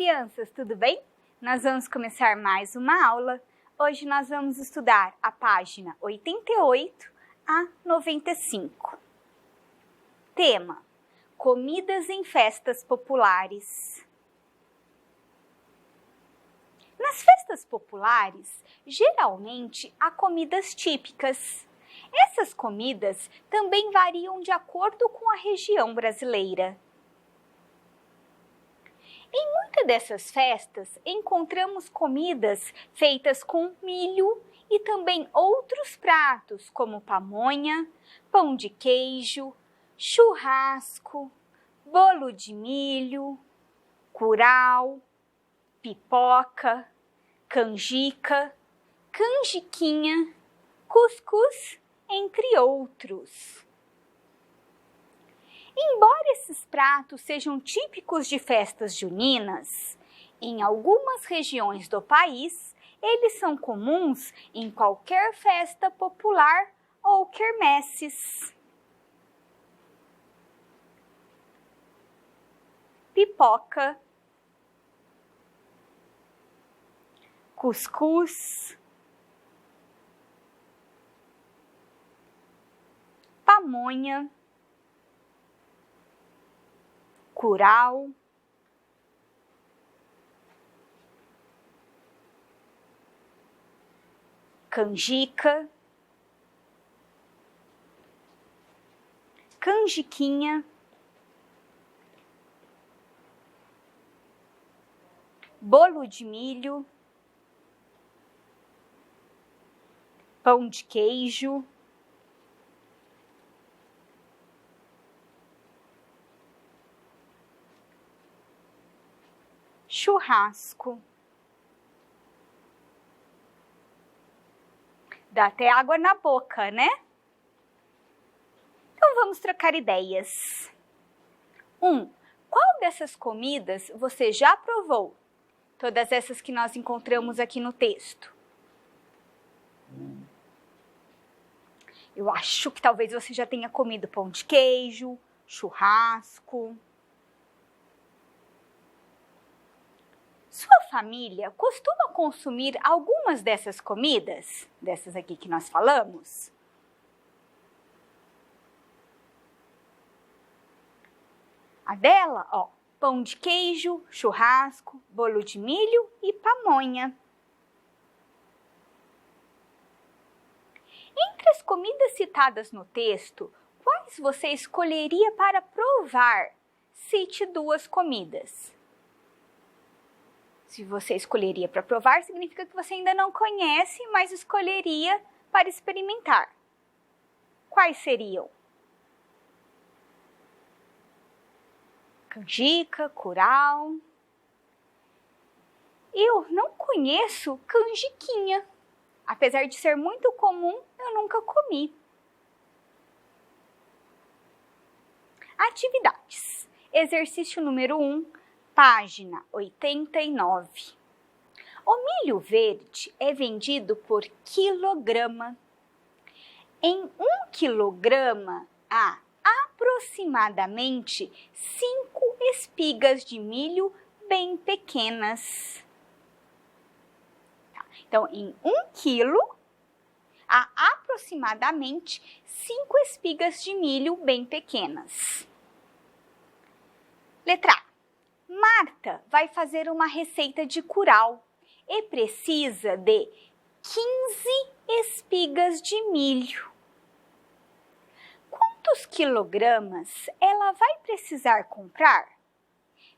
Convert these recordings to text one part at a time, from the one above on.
crianças, tudo bem? Nós vamos começar mais uma aula. Hoje nós vamos estudar a página 88 a 95. Tema: comidas em festas populares. Nas festas populares, geralmente há comidas típicas. Essas comidas também variam de acordo com a região brasileira. Em muitas dessas festas, encontramos comidas feitas com milho e também outros pratos, como pamonha, pão de queijo, churrasco, bolo de milho, curau, pipoca, canjica, canjiquinha, cuscuz, entre outros. Embora esses pratos sejam típicos de festas juninas, em algumas regiões do país, eles são comuns em qualquer festa popular ou quermesses. Pipoca, cuscuz, pamonha, curau, canjica, canjiquinha, bolo de milho, pão de queijo, churrasco. Dá até água na boca, né? Então vamos trocar ideias. Qual dessas comidas você já provou? Todas essas que nós encontramos aqui no texto. Eu acho que talvez você já tenha comido pão de queijo, churrasco. Sua família costuma consumir algumas dessas comidas? Dessas aqui que nós falamos? A dela, pão de queijo, churrasco, bolo de milho e pamonha. Entre as comidas citadas no texto, quais você escolheria para provar? Cite duas comidas. Se você escolheria para provar, significa que você ainda não conhece, mas escolheria para experimentar. Quais seriam? Canjica, curau. Eu não conheço canjiquinha. Apesar de ser muito comum, eu nunca comi. Atividades. Exercício número 1. Página 89. O milho verde é vendido por quilograma. Em 1 quilograma há aproximadamente 5 espigas de milho bem pequenas. Então, em 1 quilo há aproximadamente 5 espigas de milho bem pequenas. Letra A. Marta vai fazer uma receita de curau e precisa de 15 espigas de milho. Quantos quilogramas ela vai precisar comprar?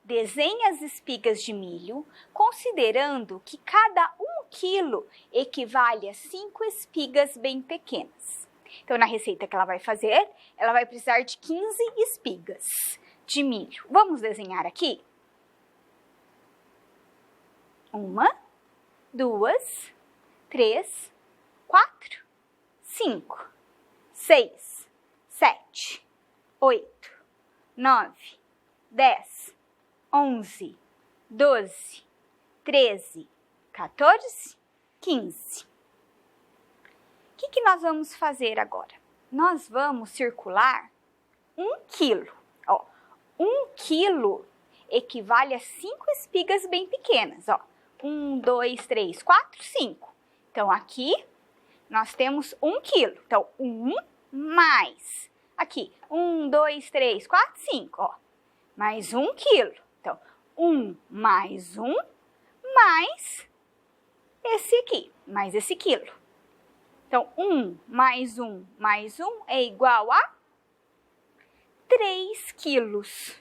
Desenhe as espigas de milho, considerando que cada 1 quilo equivale a 5 espigas bem pequenas. Então, na receita que ela vai fazer, ela vai precisar de 15 espigas de milho. Vamos desenhar aqui? 1, 2, 3, 4, 5, 6, 7, 8, 9, 10, 11, 12, 13, 14, 15. O que nós vamos fazer agora? Nós vamos circular 1 quilo. 1 quilo equivale a 5 espigas bem pequenas, ó. 1, 2, 3, 4, 5. Então, aqui nós temos 1 quilo. Então, 1 mais, aqui, 1, 2, 3, 4, 5, ó. Mais 1 quilo. Então, 1 mais 1, mais esse aqui, mais esse quilo. Então, 1 mais 1 mais 1 é igual a 3 quilos.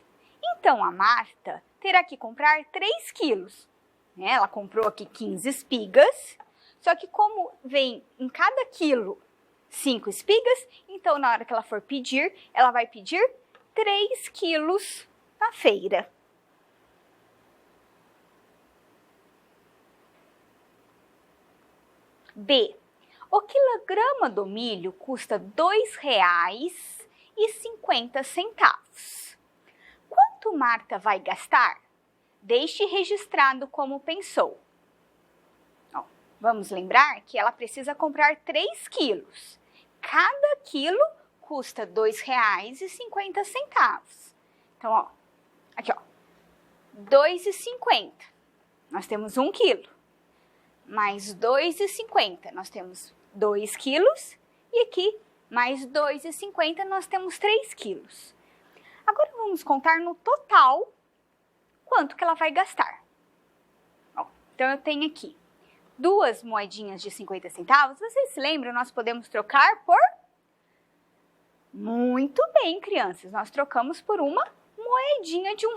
Então, a Marta terá que comprar 3 quilos. Ela comprou aqui 15 espigas, só que como vem em cada quilo 5 espigas, então na hora que ela for pedir, ela vai pedir 3 quilos na feira. B. O quilograma do milho custa R$ 2,50. Quanto Marta vai gastar? Deixe registrado como pensou. Ó, vamos lembrar que ela precisa comprar 3 quilos. Cada quilo custa R$ 2,50. Então, ó, aqui, ó, 2,50. Nós temos 1 quilo. Mais 2,50, nós temos 2 quilos. E aqui, mais 2,50, nós temos 3 quilos. Agora, vamos contar no total quanto que ela vai gastar. Ó, então, eu tenho aqui 2 moedinhas de 50 centavos. Vocês se lembram? Nós podemos trocar por... Muito bem, crianças. Nós trocamos por uma moedinha de R$ 1.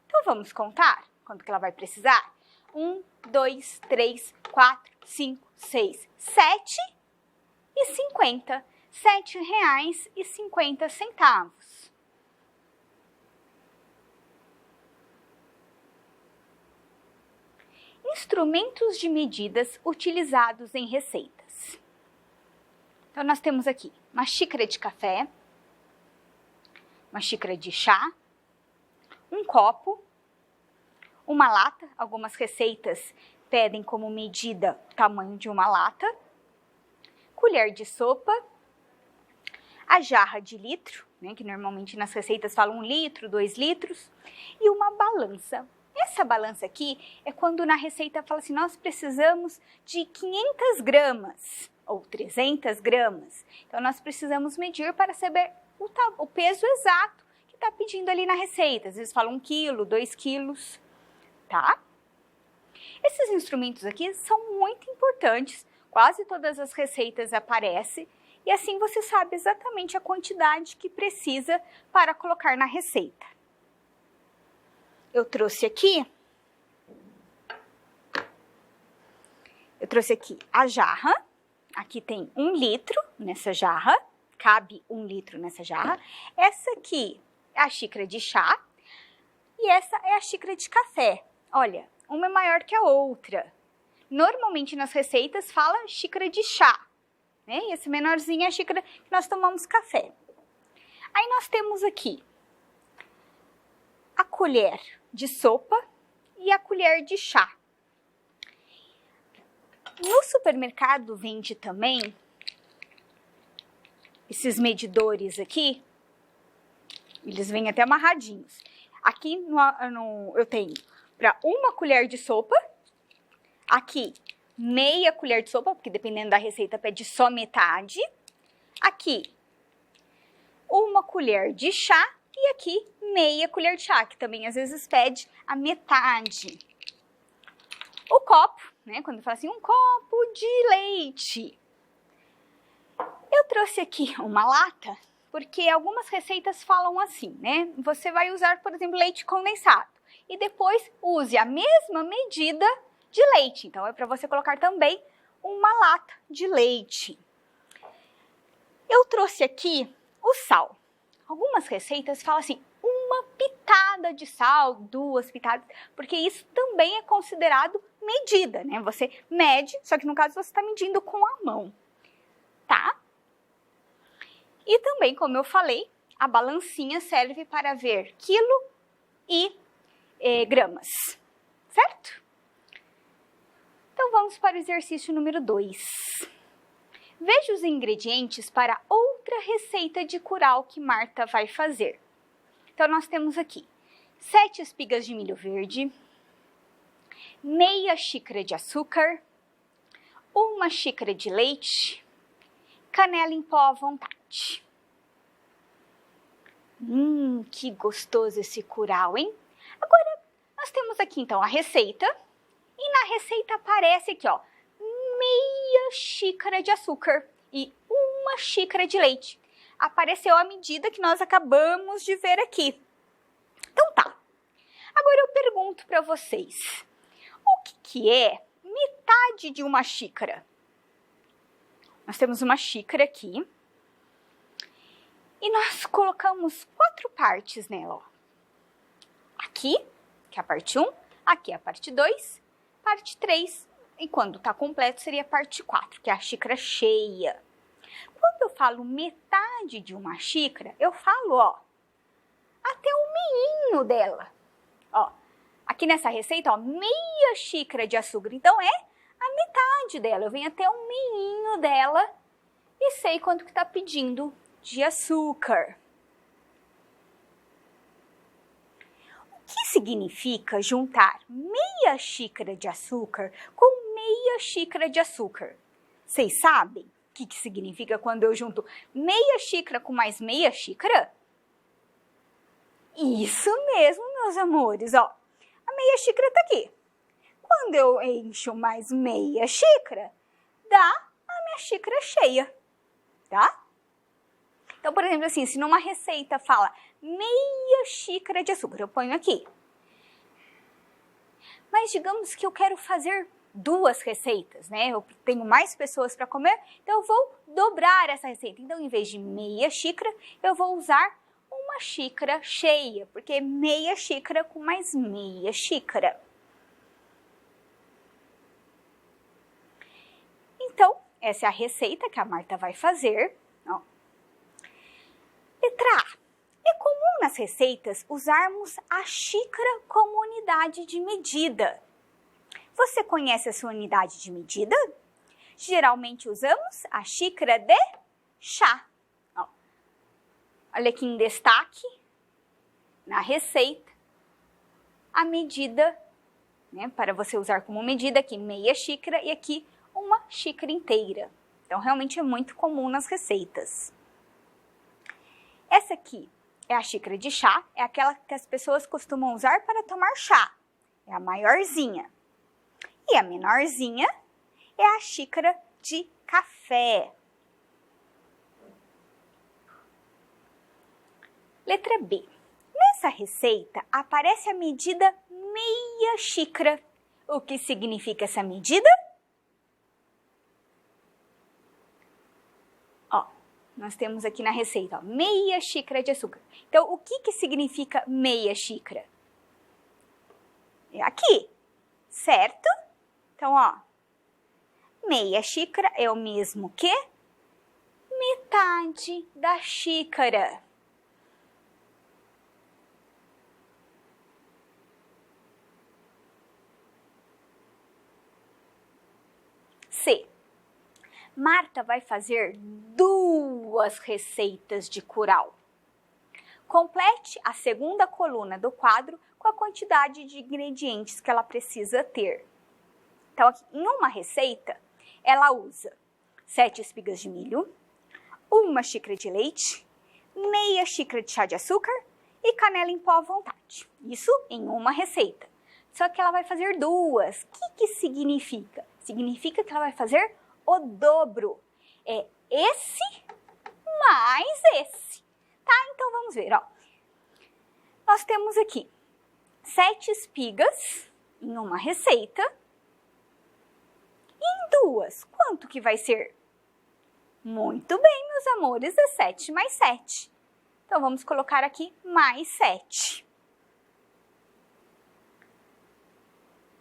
Então, vamos contar quanto que ela vai precisar? 1, 2, 3, 4, 5, 6, 7,50. R$ 7,50. Instrumentos de medidas utilizados em receitas. Então, nós temos aqui uma xícara de café, uma xícara de chá, um copo, uma lata. Algumas receitas pedem como medida o tamanho de uma lata, colher de sopa, a jarra de litro, né, que normalmente nas receitas falam 1 litro, 2 litros, e uma balança. Essa balança aqui é quando na receita fala assim, nós precisamos de 500 gramas ou 300 gramas. Então, nós precisamos medir para saber o peso exato que está pedindo ali na receita. Às vezes falam 1 quilo, 2 quilos, tá? Esses instrumentos aqui são muito importantes. Quase todas as receitas aparecem e assim você sabe exatamente a quantidade que precisa para colocar na receita. Eu trouxe aqui a jarra. Aqui tem 1 litro nessa jarra, cabe 1 litro nessa jarra. Essa aqui é a xícara de chá e essa é a xícara de café. Olha, uma é maior que a outra. Normalmente nas receitas fala xícara de chá, né? E esse menorzinho é a xícara que nós tomamos café. Aí nós temos aqui a colher de sopa e a colher de chá. No supermercado vende também esses medidores aqui, eles vêm até amarradinhos. Aqui eu tenho para 1 colher de sopa, aqui meia colher de sopa, porque dependendo da receita pede só metade, aqui 1 colher de chá e aqui meia colher de chá, que também às vezes pede a metade. O copo, né, quando fala assim, 1 copo de leite. Eu trouxe aqui uma lata, porque algumas receitas falam assim, né? Você vai usar, por exemplo, leite condensado e depois use a mesma medida de leite. Então, é para você colocar também uma lata de leite. Eu trouxe aqui o sal. Algumas receitas falam assim, 1 pitada de sal, 2 pitadas, porque isso também é considerado medida, né? Você mede, só que no caso você está medindo com a mão, tá? E também, como eu falei, a balancinha serve para ver quilo e gramas, certo? Então, vamos para o exercício número 2. Veja os ingredientes para outra receita de curau que Marta vai fazer. Então, nós temos aqui 7 espigas de milho verde, meia xícara de açúcar, 1 xícara de leite, canela em pó à vontade. Que gostoso esse curau, hein? Agora, nós temos aqui então a receita, e na receita aparece aqui, ó, meia xícara de açúcar e 1 xícara de leite. Apareceu a medida que nós acabamos de ver aqui. Então tá. Agora eu pergunto para vocês, o que é metade de 1 xícara? Nós temos 1 xícara aqui e nós colocamos 4 partes nela, ó. Aqui, que é a parte 1, aqui é a parte 2, parte 3, e quando tá completo seria a parte 4, que é a xícara cheia. Quando eu falo metade de 1 xícara, eu falo, ó, até o meinho dela. Ó, aqui nessa receita, ó, meia xícara de açúcar, então é a metade dela. Eu venho até o meinho dela e sei quanto que tá pedindo de açúcar. O que significa juntar meia xícara de açúcar com meia xícara de açúcar? Vocês sabem o que significa quando eu junto meia xícara com mais meia xícara? Isso mesmo, meus amores, ó. A meia xícara tá aqui. Quando eu encho mais meia xícara, dá a minha xícara cheia, tá? Então, por exemplo, assim, se numa receita fala meia xícara de açúcar, eu ponho aqui. Mas digamos que eu quero fazer 2 receitas, né? Eu tenho mais pessoas para comer, então eu vou dobrar essa receita. Então, em vez de meia xícara, eu vou usar 1 xícara cheia, porque meia xícara com mais meia xícara. Então, essa é a receita que a Marta vai fazer. Ó. Letra A. É comum nas receitas usarmos a xícara como unidade de medida. Você conhece a sua unidade de medida? Geralmente usamos a xícara de chá. Ó. Olha aqui em destaque, na receita, a medida, né, para você usar como medida, aqui meia xícara e aqui 1 xícara inteira. Então, realmente é muito comum nas receitas. Essa aqui é a xícara de chá, é aquela que as pessoas costumam usar para tomar chá. É a maiorzinha. E a menorzinha é a xícara de café. Letra B. Nessa receita aparece a medida meia xícara. O que significa essa medida? Ó, nós temos aqui na receita, ó, meia xícara de açúcar. Então, o que significa meia xícara? É aqui, certo? Então, ó, meia xícara é o mesmo que metade da xícara. C. Marta vai fazer 2 receitas de curau. Complete a segunda coluna do quadro com a quantidade de ingredientes que ela precisa ter. Então, aqui, em uma receita, ela usa 7 espigas de milho, 1 xícara de leite, meia xícara de chá de açúcar e canela em pó à vontade. Isso em uma receita. Só que ela vai fazer 2. O que significa? Significa que ela vai fazer o dobro. É esse mais esse. Tá? Então, vamos ver, ó. Nós temos aqui 7 espigas em uma receita. E em 2, quanto que vai ser? Muito bem, meus amores, é 7 mais 7. Então, vamos colocar aqui mais 7.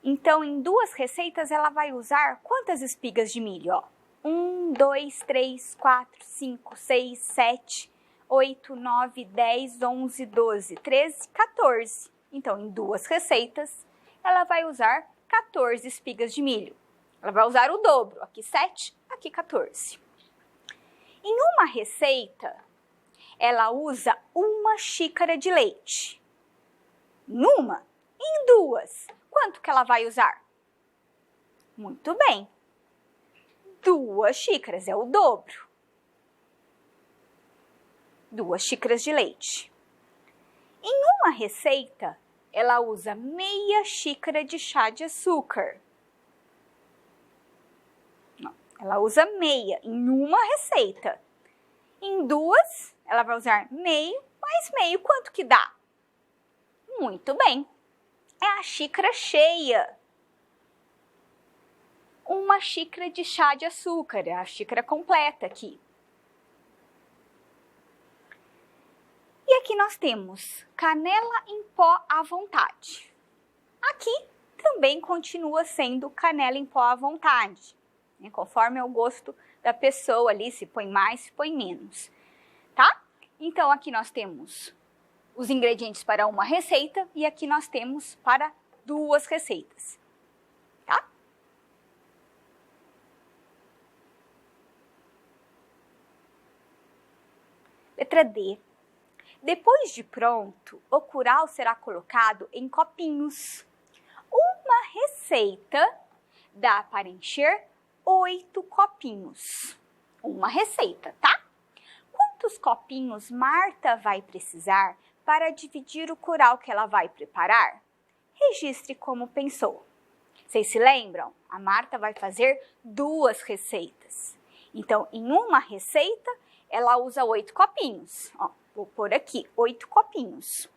Então, em 2 receitas, ela vai usar quantas espigas de milho? Ó? 1, 2, 3, 4, 5, 6, 7, 8, 9, 10, 11, 12, 13, 14. Então, em 2 receitas, ela vai usar 14 espigas de milho. Ela vai usar o dobro, aqui 7, aqui 14. Em uma receita, ela usa 1 xícara de leite. Em uma? Em duas. Quanto que ela vai usar? Muito bem. 2 xícaras, é o dobro. 2 xícaras de leite. Em uma receita, ela usa meia xícara de chá de açúcar. Não, ela usa meia em uma receita. Em duas, ela vai usar meio mais meio. Quanto que dá? Muito bem. É a xícara cheia. 1 xícara de chá de açúcar, é a xícara completa aqui. E aqui nós temos canela em pó à vontade. Aqui também continua sendo canela em pó à vontade, né? Conforme é o gosto da pessoa ali, se põe mais, se põe menos, tá? Então aqui nós temos os ingredientes para uma receita e aqui nós temos para 2 receitas, tá? Letra D. Depois de pronto, o curau será colocado em copinhos. Uma receita dá para encher 8 copinhos. Uma receita, tá? Quantos copinhos Marta vai precisar para dividir o curau que ela vai preparar? Registre como pensou. Vocês se lembram? A Marta vai fazer 2 receitas. Então, em uma receita, ela usa 8 copinhos. Ó, vou pôr aqui 8 copinhos,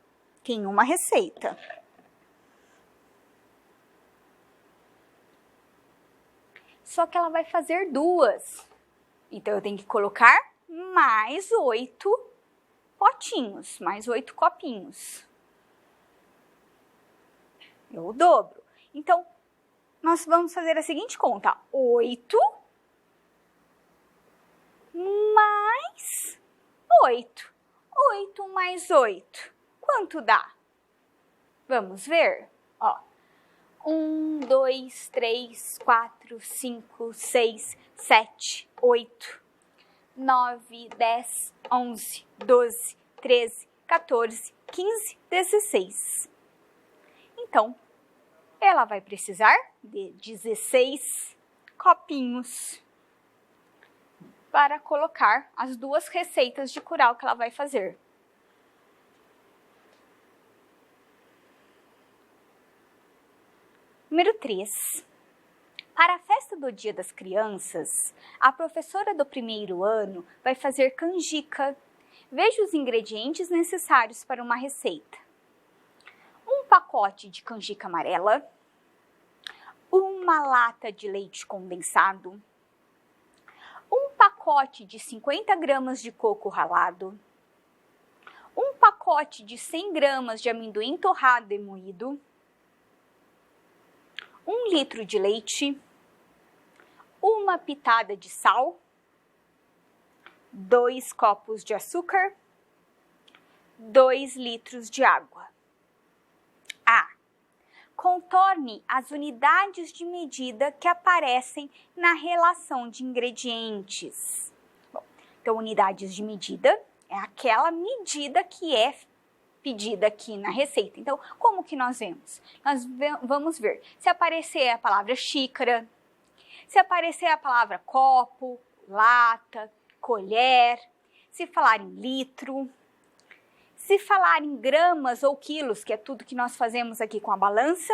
que em uma receita. Só que ela vai fazer 2. Então, eu tenho que colocar mais 8 potinhos, mais 8 copinhos. É o dobro. Então, nós vamos fazer a seguinte conta. 8 mais 8. 8 mais 8. Quanto dá? Vamos ver? Ó. 1, 2, 3, 4, 5, 6, 7, 8, 9, 10, 11, 12, 13, 14, 15, 16. Então, ela vai precisar de 16 copinhos para colocar as 2 receitas de curau que ela vai fazer. Número 3. Para a festa do Dia das Crianças, a professora do primeiro ano vai fazer canjica. Veja os ingredientes necessários para uma receita. 1 pacote de canjica amarela, 1 lata de leite condensado, 1 pacote de 50 gramas de coco ralado, 1 pacote de 100 gramas de amendoim torrado e moído, 1 litro de leite, 1 pitada de sal, 2 copos de açúcar, 2 litros de água. Contorne as unidades de medida que aparecem na relação de ingredientes. Bom, então, unidades de medida é aquela medida que é pedida aqui na receita. Então, como que nós vemos? Nós vamos ver se aparecer a palavra xícara, se aparecer a palavra copo, lata, colher, se falar em litro, se falar em gramas ou quilos, que é tudo que nós fazemos aqui com a balança,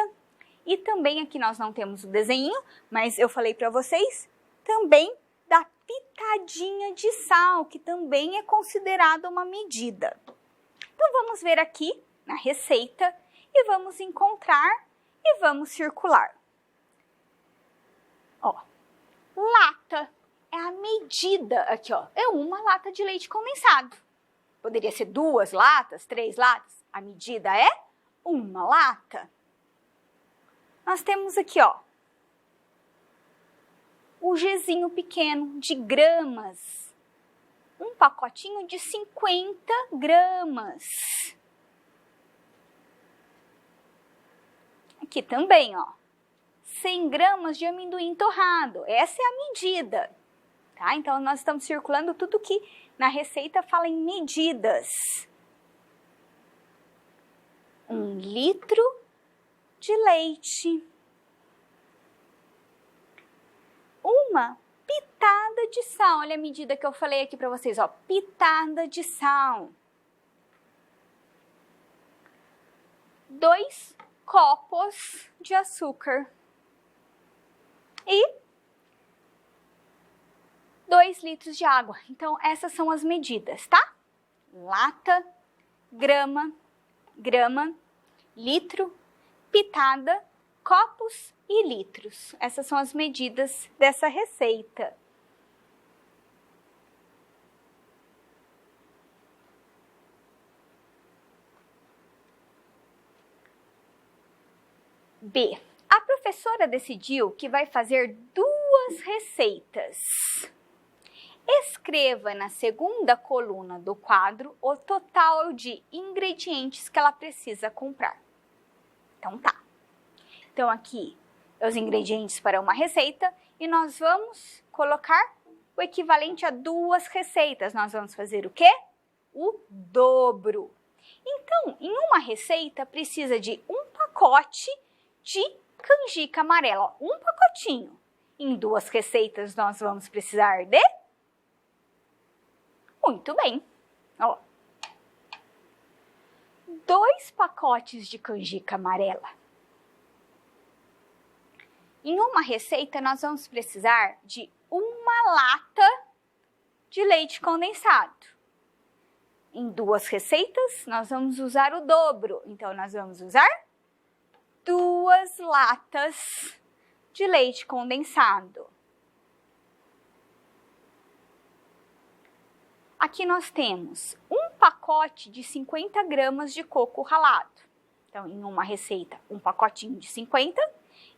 e também aqui nós não temos o desenho, mas eu falei para vocês, também da pitadinha de sal, que também é considerada uma medida. Então, vamos ver aqui na receita e vamos encontrar e vamos circular. Ó, lata é a medida aqui, ó, é 1 lata de leite condensado. Poderia ser 2 latas, 3 latas. A medida é 1 lata. Nós temos aqui, ó, o Gzinho pequeno de gramas. 1 pacotinho de 50 gramas. Aqui também, ó, 100 gramas de amendoim torrado. Essa é a medida, tá? Então, nós estamos circulando tudo que na receita fala em medidas. 1 litro de leite. Uma pitada de sal. Olha a medida que eu falei aqui para vocês, ó. Pitada de sal. 2 copos de açúcar. E 2 litros de água. Então, essas são as medidas, tá? Lata, grama, litro, pitada, copos e litros. Essas são as medidas dessa receita. B. A professora decidiu que vai fazer 2 receitas. Escreva na segunda coluna do quadro o total de ingredientes que ela precisa comprar. Então tá. Então aqui os ingredientes para uma receita e nós vamos colocar o equivalente a 2 receitas. Nós vamos fazer o quê? O dobro. Então, em uma receita precisa de um pacote de canjica amarela, um pacotinho. Em 2 receitas nós vamos precisar de... Muito bem, ó. 2 pacotes de canjica amarela. Em uma receita nós vamos precisar de 1 lata de leite condensado. Em 2 receitas nós vamos usar o dobro, então nós vamos usar 2 latas de leite condensado. Aqui nós temos um pacote de 50 gramas de coco ralado. Então, em uma receita, um pacotinho de 50.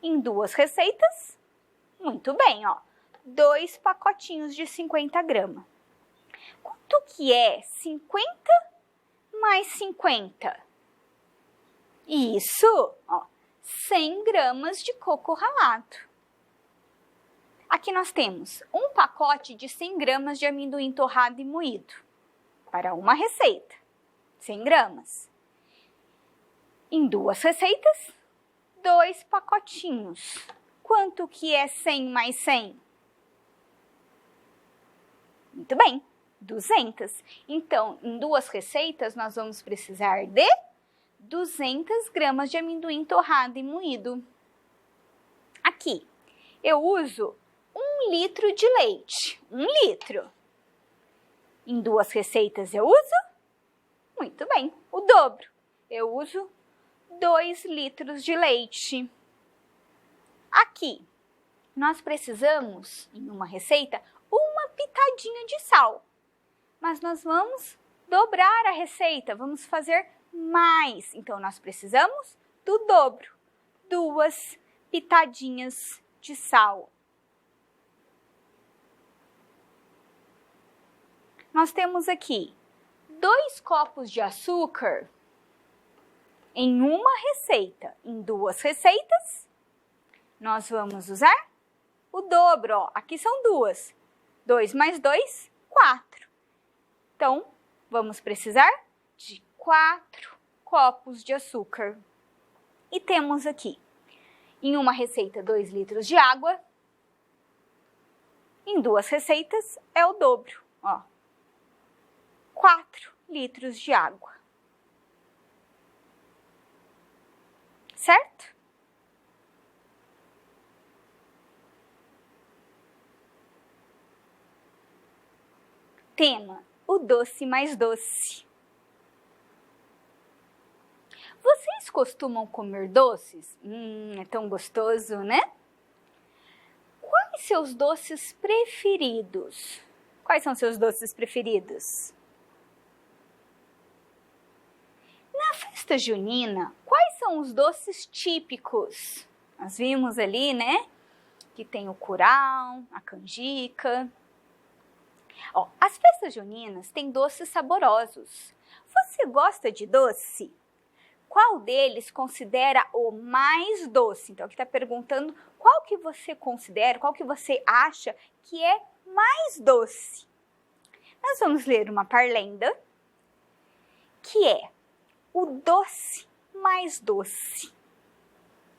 Em 2 receitas, muito bem, ó, 2 pacotinhos de 50 gramas. Quanto que é 50 mais 50? Isso, ó, 100 gramas de coco ralado. Aqui nós temos um pacote de 100 gramas de amendoim torrado e moído. Para uma receita, 100 gramas. Em 2 receitas, 2 pacotinhos. Quanto que é 100 mais 100? Muito bem, 200. Então, em 2 receitas, nós vamos precisar de 200 gramas de amendoim torrado e moído. Aqui, eu uso 1 litro de leite. 1 litro. Em 2 receitas eu uso? Muito bem, o dobro. Eu uso 2 litros de leite. Aqui, nós precisamos, em uma receita, uma pitadinha de sal. Mas nós vamos dobrar a receita, vamos fazer mais. Então, nós precisamos do dobro. 2 pitadinhas de sal. Nós temos aqui 2 copos de açúcar em uma receita. Em 2 receitas, nós vamos usar o dobro. Ó. Aqui são 2. 2 mais 2, 4. Então, vamos precisar de 4 copos de açúcar. E temos aqui, em uma receita, 2 litros de água. Em 2 receitas, é o dobro. Ó. 4 litros de água. Certo? Tema: o doce mais doce. Vocês costumam comer doces? É tão gostoso, né? Quais seus doces preferidos? Quais são seus doces preferidos? Na festa junina, quais são os doces típicos? Nós vimos ali, né? Que tem o curau, a canjica. Ó, as festas juninas têm doces saborosos. Você gosta de doce? Qual deles considera o mais doce? Então, aqui está perguntando qual que você considera, qual que você acha que é mais doce. Nós vamos ler uma parlenda, que é: o doce mais doce?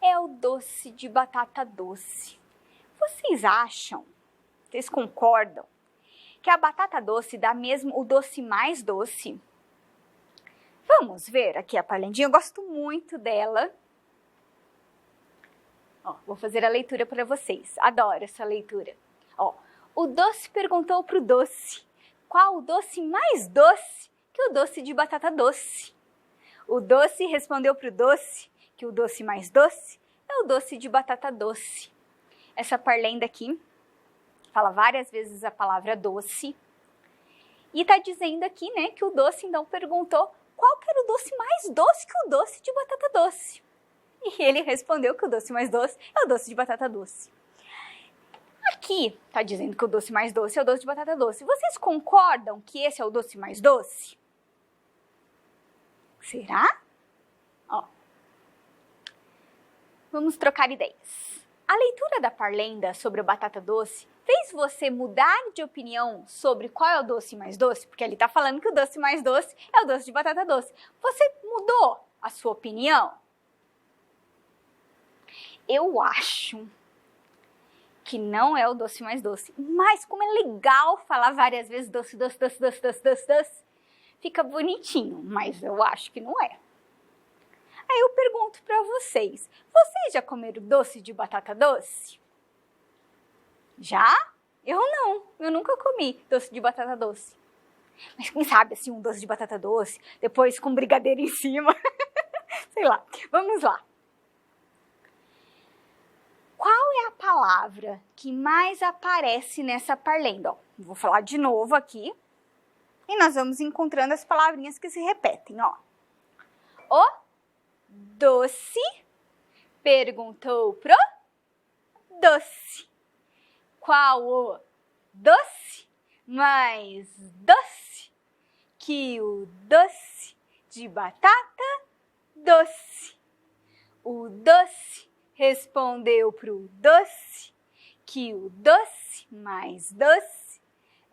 É o doce de batata doce. Vocês concordam que a batata doce dá mesmo o doce mais doce? Vamos ver aqui a parlendinha, eu gosto muito dela. Ó, vou fazer a leitura para vocês, adoro essa leitura. Ó, o doce perguntou pro doce, qual o doce mais doce que o doce de batata doce? O doce respondeu pro doce que o doce mais doce é o doce de batata doce. Essa parlenda aqui fala várias vezes a palavra doce. E tá dizendo aqui, né, que o doce então perguntou qual que era o doce mais doce que o doce de batata doce. E ele respondeu que o doce mais doce é o doce de batata doce. Aqui tá dizendo que o doce mais doce é o doce de batata doce. Vocês concordam que esse é o doce mais doce? Será? Ó. Vamos trocar ideias. A leitura da parlenda sobre a batata doce fez você mudar de opinião sobre qual é o doce mais doce? Porque ele está falando que o doce mais doce é o doce de batata doce. Você mudou a sua opinião? Eu acho que não é o doce mais doce. Mas como é legal falar várias vezes doce, doce, doce, doce, doce, doce, doce, fica bonitinho, mas eu acho que não é. Aí eu pergunto para vocês já comeram doce de batata doce? Já? Eu não, eu nunca comi doce de batata doce. Mas quem sabe assim um doce de batata doce, depois com brigadeiro em cima, sei lá. Vamos lá. Qual é a palavra que mais aparece nessa parlenda? Ó, vou falar de novo aqui. E nós vamos encontrando as palavrinhas que se repetem, ó. O doce perguntou pro doce. Qual o doce mais doce que o doce de batata doce? O doce respondeu pro doce que o doce mais doce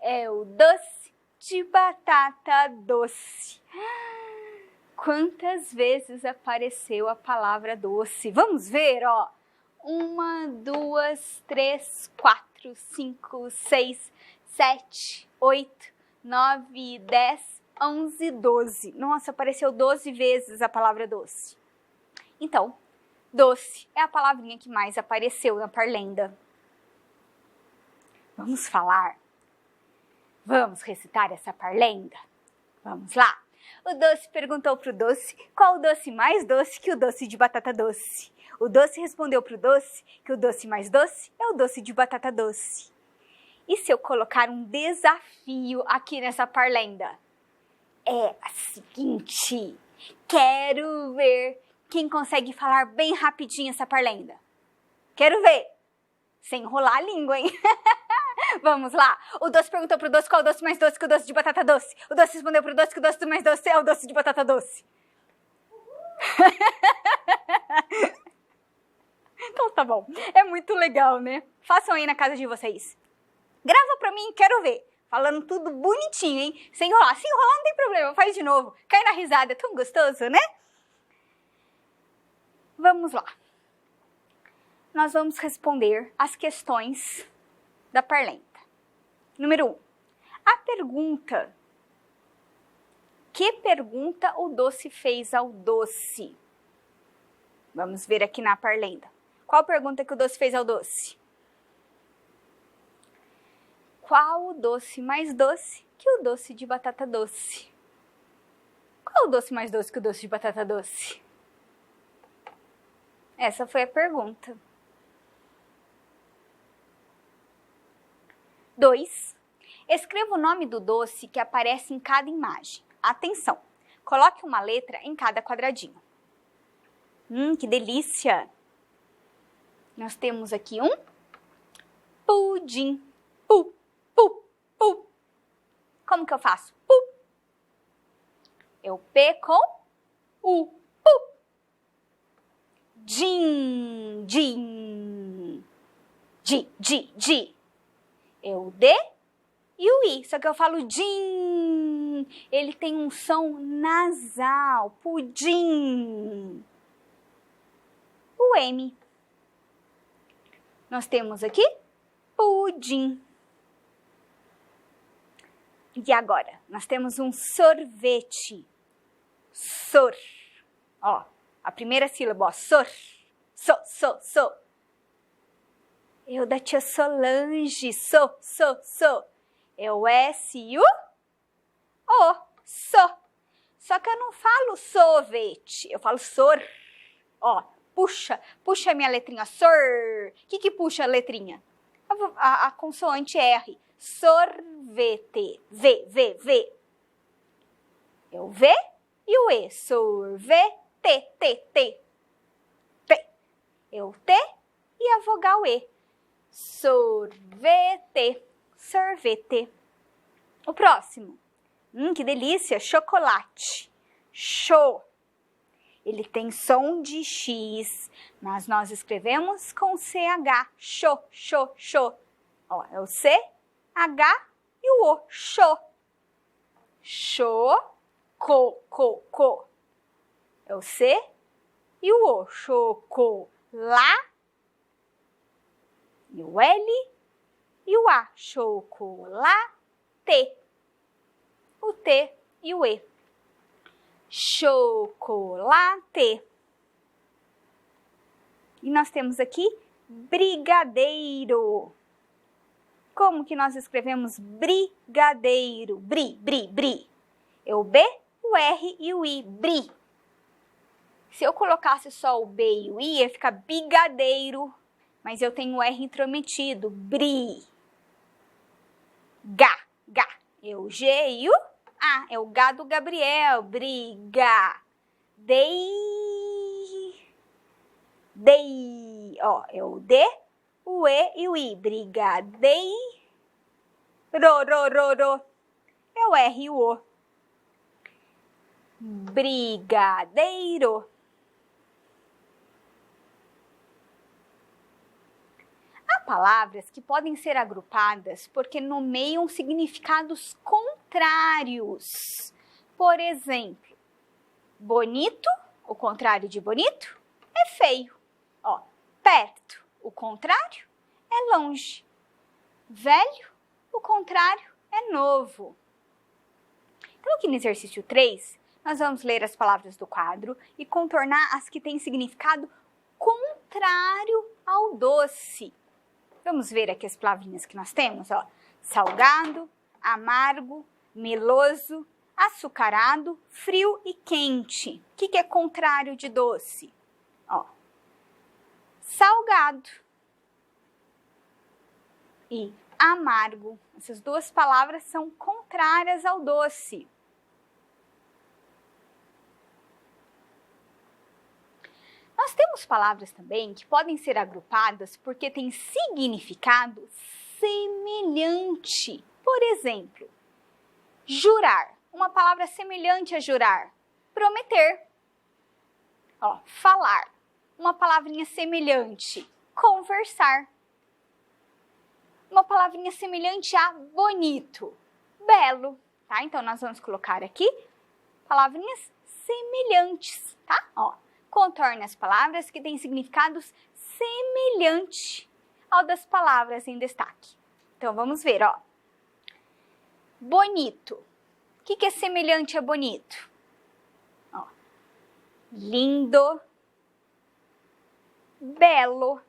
é o doce de batata doce. Quantas vezes apareceu a palavra doce? Vamos ver, ó. 1, 2, 3, 4, 5, 6, 7, 8, 9, 10, 11, 12. Nossa, apareceu 12 vezes a palavra doce. Então, doce é a palavrinha que mais apareceu na parlenda. Vamos falar? Vamos recitar essa parlenda? Vamos lá. O doce perguntou pro doce qual o doce mais doce que o doce de batata doce. O doce respondeu pro doce que o doce mais doce é o doce de batata doce. E se eu colocar um desafio aqui nessa parlenda? É a seguinte, quero ver quem consegue falar bem rapidinho essa parlenda. Quero ver, sem enrolar a língua, hein? Vamos lá. O doce perguntou pro doce qual o doce mais doce que o doce de batata doce. O doce respondeu pro doce que o doce mais doce é o doce de batata doce. Então tá bom. É muito legal, né? Façam aí na casa de vocês. Grava pra mim, quero ver. Falando tudo bonitinho, hein? Sem enrolar. Se enrolar não tem problema, faz de novo. Cai na risada, é tão gostoso, né? Vamos lá. Nós vamos responder as questões da parlenda. Número 1. A pergunta. Que pergunta o doce fez ao doce? Vamos ver aqui na parlenda. Qual pergunta que o doce fez ao doce? Qual o doce mais doce que o doce de batata doce? Qual o doce mais doce que o doce de batata doce? Essa foi a pergunta. 2. Escreva o nome do doce que aparece em cada imagem. Atenção! Coloque uma letra em cada quadradinho. Que delícia! Nós temos aqui um pudim. Pu, pu, pu. Como que eu faço? Pu. Eu P com U. Pu. Din, din. Di, di, di. Eu D e o I. Só que eu falo din. pudim, ele tem um som nasal, pudim. O M. Nós temos aqui pudim. E agora, nós temos um sorvete. Sor. Ó, a primeira sílaba, ó, sor. So. Eu da tia Solange, so. É o S e o O, so. Só que eu não falo sorvete, eu falo sor. Ó, puxa a minha letrinha, sor. O que puxa a letrinha? A consoante R. Sorvete. V. É o V e o E. Sorvete. T. É o T e a vogal E. Sorvete. O próximo. Que delícia, chocolate. Show. Ele tem som de X, mas nós escrevemos com CH. Show. Ó, é o C, H e o O. Show. Co. É o C e o O. Chocolate. E o L e o A. Chocolate. O T e o E. Chocolate. E nós temos aqui brigadeiro. Como que nós escrevemos brigadeiro? Bri. É o B, o R e o I. Bri. Se eu colocasse só o B e o I, ia ficar bigadeiro. Mas eu tenho o R intrometido. Bri. Gá. É o G e o A. É o G do Gabriel. Briga. Dei. Ó, é o D, o E e o I. Brigadeiro. Ro. É o R e o O. Brigadeiro. Há palavras que podem ser agrupadas porque nomeiam significados contrários. Por exemplo, bonito, o contrário de bonito, é feio. Ó, perto, o contrário é longe. Velho, o contrário é novo. Então, aqui no exercício 3, nós vamos ler as palavras do quadro e contornar as que têm significado contrário ao doce. Vamos ver aqui as palavrinhas que nós temos, ó. Salgado, amargo, meloso, açucarado, frio e quente. O que é contrário de doce? Ó, salgado e amargo. Essas duas palavras são contrárias ao doce. Nós temos palavras também que podem ser agrupadas porque têm significado semelhante. Por exemplo, jurar, uma palavra semelhante a jurar. Prometer. Ó, falar, uma palavrinha semelhante. Conversar. Uma palavrinha semelhante a bonito. Belo, tá? Então, nós vamos colocar aqui palavrinhas semelhantes, tá? Ó, contorne as palavras que têm significados semelhantes ao das palavras em destaque. Então, vamos ver, ó. Bonito. O que é semelhante a bonito? Ó, lindo. Belo.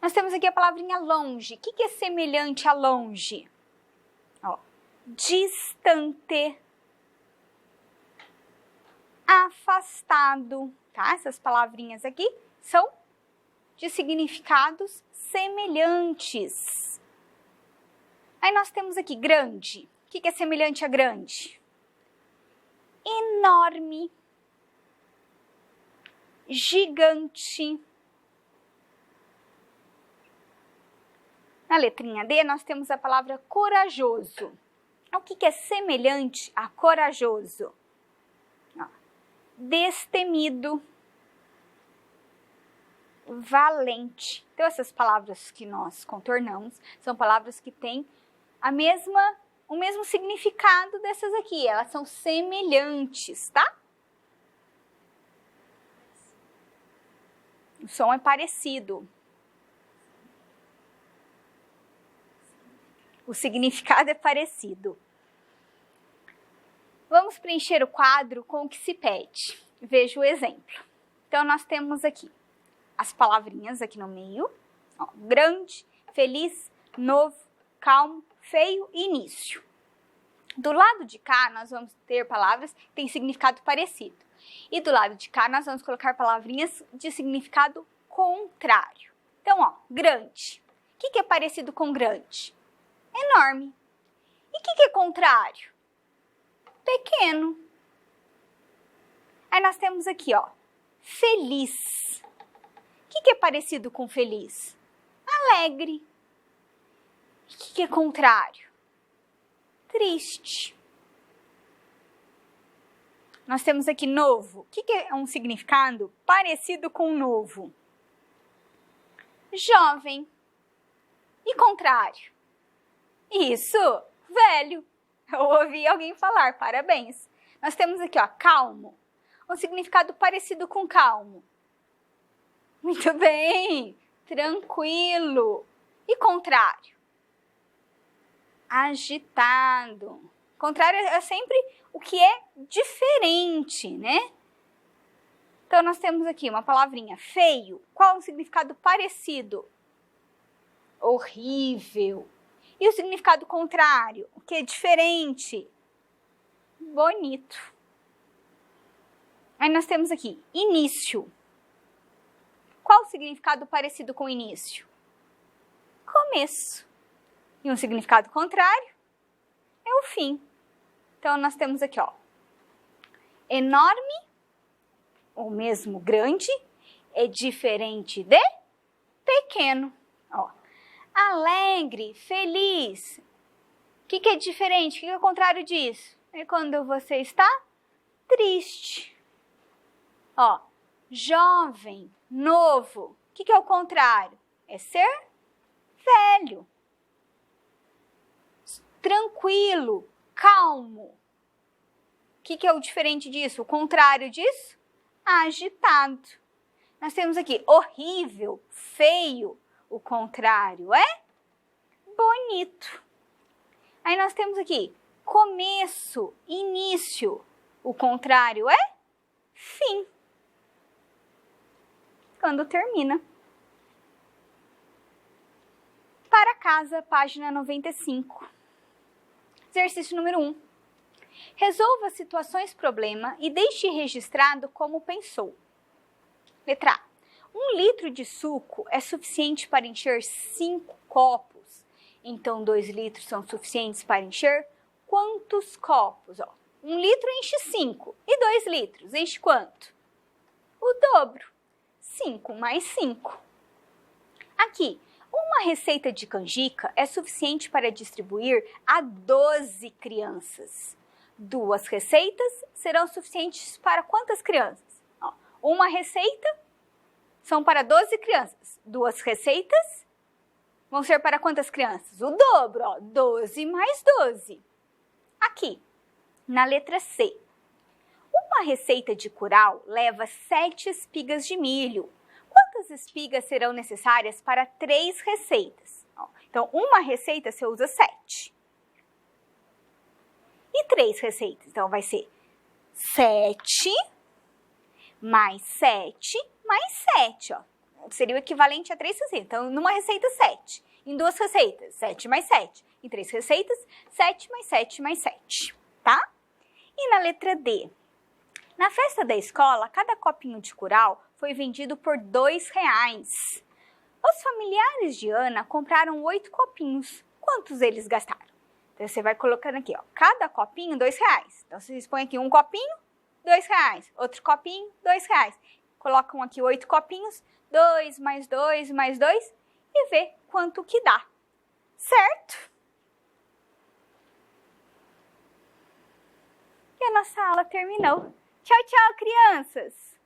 Nós temos aqui a palavrinha longe. O que é semelhante a longe? Ó, distante. Afastado, tá? Essas palavrinhas aqui são de significados semelhantes. Aí nós temos aqui grande. O que é semelhante a grande? Enorme. Gigante. Na letrinha D, nós temos a palavra corajoso. O que é semelhante a corajoso? Destemido, valente. Então, essas palavras que nós contornamos são palavras que têm a mesma o mesmo significado dessas aqui, elas são semelhantes, tá? O som é parecido. O significado é parecido. Vamos preencher o quadro com o que se pede. Veja o exemplo. Então, nós temos aqui as palavrinhas aqui no meio. Ó, grande, feliz, novo, calmo, feio e início. Do lado de cá, nós vamos ter palavras que têm significado parecido. E do lado de cá, nós vamos colocar palavrinhas de significado contrário. Então, ó, grande. O que é parecido com grande? Enorme. E o que é contrário? Pequeno. Aí nós temos aqui, ó, feliz. O que é parecido com feliz? Alegre. E o que é contrário? Triste. Nós temos aqui novo. O que é um significado parecido com novo? Jovem. E contrário? Isso, velho. Eu ouvi alguém falar, parabéns. Nós temos aqui, ó, calmo. Um significado parecido com calmo. Muito bem, tranquilo. E contrário? Agitado. Contrário é sempre o que é diferente, né? Então, nós temos aqui uma palavrinha, feio. Qual é um significado parecido? Horrível. E o significado contrário, o que é diferente? Bonito. Aí nós temos aqui, início. Qual o significado parecido com início? Começo. E um significado contrário é o fim. Então, nós temos aqui, ó, enorme, ou mesmo grande, é diferente de pequeno. Ó, alegre, feliz. O que é diferente? O que é o contrário disso? É quando você está triste. Ó, jovem, novo. O que é o contrário? É ser velho. Tranquilo, calmo. O que é o diferente disso? O contrário disso? Agitado. Nós temos aqui horrível, feio. O contrário é bonito. Aí nós temos aqui começo, início. O contrário é fim. Quando termina. Para casa, página 95. Exercício número 1. Resolva situações problema e deixe registrado como pensou. Letra A. 1 litro de suco é suficiente para encher 5 copos. Então, 2 litros são suficientes para encher quantos copos? Ó, 1 litro enche 5. E 2 litros enche quanto? O dobro. 5 mais 5. Aqui, uma receita de canjica é suficiente para distribuir a 12 crianças. 2 receitas serão suficientes para quantas crianças? Ó, uma receita são para 12 crianças. 2 receitas vão ser para quantas crianças? O dobro, ó, 12 mais 12. Aqui, na letra C. Uma receita de curau leva 7 espigas de milho. Quantas espigas serão necessárias para 3 receitas? Então, uma receita você usa 7. E 3 receitas? Então, vai ser 7 mais 7 mais 7. Ó. Seria o equivalente a 3 receitas. Então, numa receita, 7. Em 2 receitas, 7 mais 7. Em 3 receitas, 7 mais 7 mais 7. Tá? E na letra D. Na festa da escola, cada copinho de curau foi vendido por R$2. Os familiares de Ana compraram 8 copinhos. Quantos eles gastaram? Então, você vai colocando aqui, ó, cada copinho, R$2. Então, vocês põem aqui um copinho, R$2. Outro copinho, R$2. Colocam aqui 8 copinhos, 2 mais 2 mais 2 e vê quanto que dá. Certo? E a nossa aula terminou. Tchau, tchau, crianças!